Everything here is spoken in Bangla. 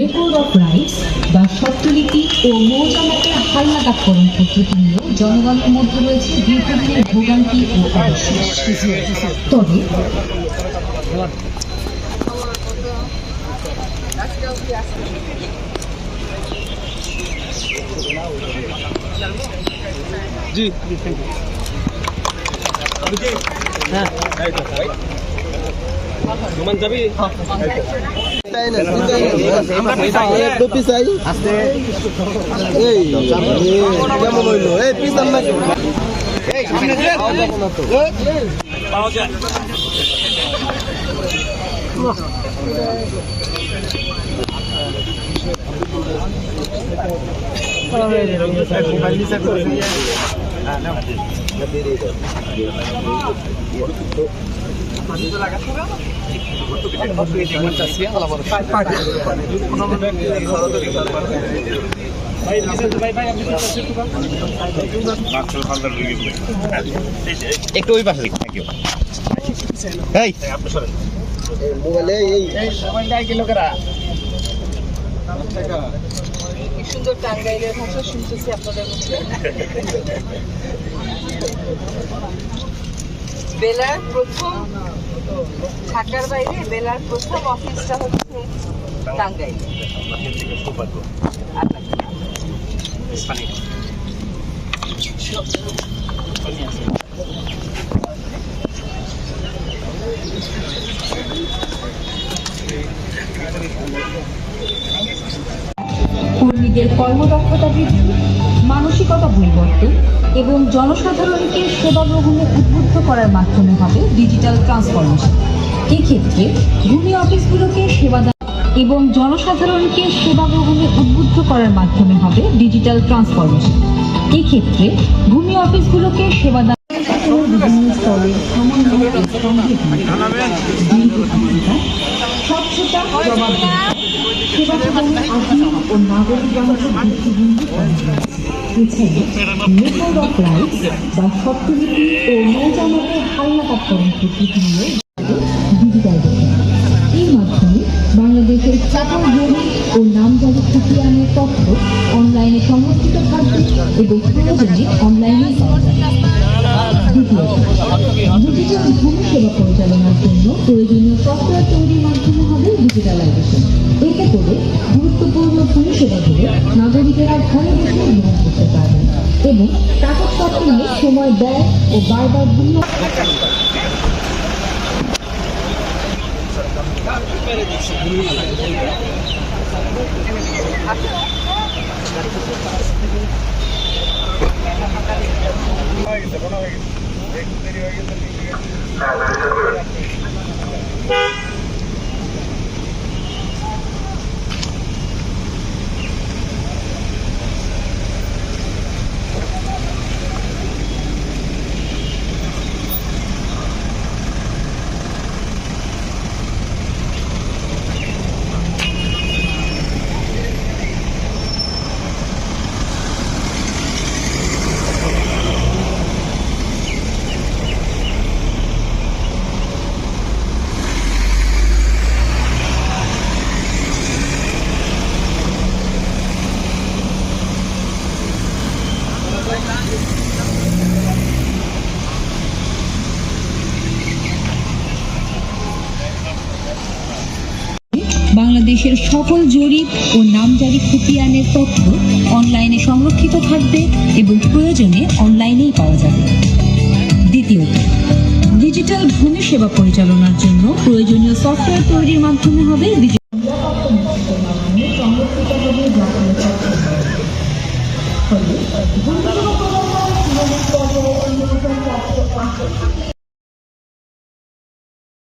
রেকর্ড অফ রাইটস বা স্বত্বরীতি ও মৌজামাতের হালনাগাদকরণ পদ্ধতি নিয়েও জনগণের মধ্যে রয়েছে দীর্ঘদিনের ভোগান্তি ও অবিশ্বাস। তবে একটু ওই পাশে থ্যাংক ইউ। এই মোবাইলে এই মোবাইলটা কি লোকেরা কি সুন্দর টাঙ্গাইলের ভাষা শুনতেছি আপনাদের মুখে। বেলার প্রথম ঢাকার বাইরে বেলার প্রথম অফিসটা হচ্ছে টাঙ্গাইল। কর্মীদের কর্মদক্ষতা বৃদ্ধি, মানসিকতা পরিবর্তন এবং জনসাধারণকে সেবা গ্রহণে উদ্বুদ্ধ করার মাধ্যমে হবে ডিজিটাল ট্রান্সফরমেশন। এক্ষেত্রে ভূমি অফিসগুলোকে সেবাদান এবং জনসাধারণকে সেবা গ্রহণে উদ্বুদ্ধ করার মাধ্যমে হবে ডিজিটাল ট্রান্সফরমেশন। এক্ষেত্রে ভূমি অফিসগুলোকে সেবাদান বিভিন্ন স্তরের সমন্বয় ও স্বচ্ছতা, জবাবদিহিতা, সেবা প্রদানের আধুনিক ও নাগরিক বান্ধব দৃষ্টিভঙ্গি এছাড়া রেকর্ড অফ রাইটস বা স্বত্বরীতি ও মৌজামাতের হালনাগাদকরণ পদ্ধতি নিয়ে ডিজিটাইজেশন। এই মাধ্যমে বাংলাদেশের সকল জমি ও নামজারি খতিয়ানের তথ্য অনলাইনে সংরক্ষিত থাকবে এবং প্রয়োজনে অনলাইনেই পাওয়া যাবে। দ্বিতীয়ত, ডিজিটাল ভূমি সেবা পরিচালনার জন্য প্রয়োজনীয় সফটওয়্যার তৈরির মাধ্যমে হবে ডিজিটালাইজেশন। এতে করে গুরুত্বপূর্ণ ভূমি সেবাগুলো নাগরিকেরা ঘরে বসে গ্রহণ করতে পারবেন এবং কাগজপত্র নিয়ে সময় ব্যয় ও বারবার ভিন্ন বাংলাদেশের সকল জরিপ ও নামজারি খতিয়ানের তথ্য অনলাইনে সংরক্ষিত থাকবে এবং প্রয়োজনে অনলাইনেই পাওয়া যাবে। দ্বিতীয়ত, ডিজিটাল ভূমি সেবা পরিচালনার জন্য প্রয়োজনীয় সফটওয়্যার তৈরির মাধ্যমে হবে সংরক্ষিত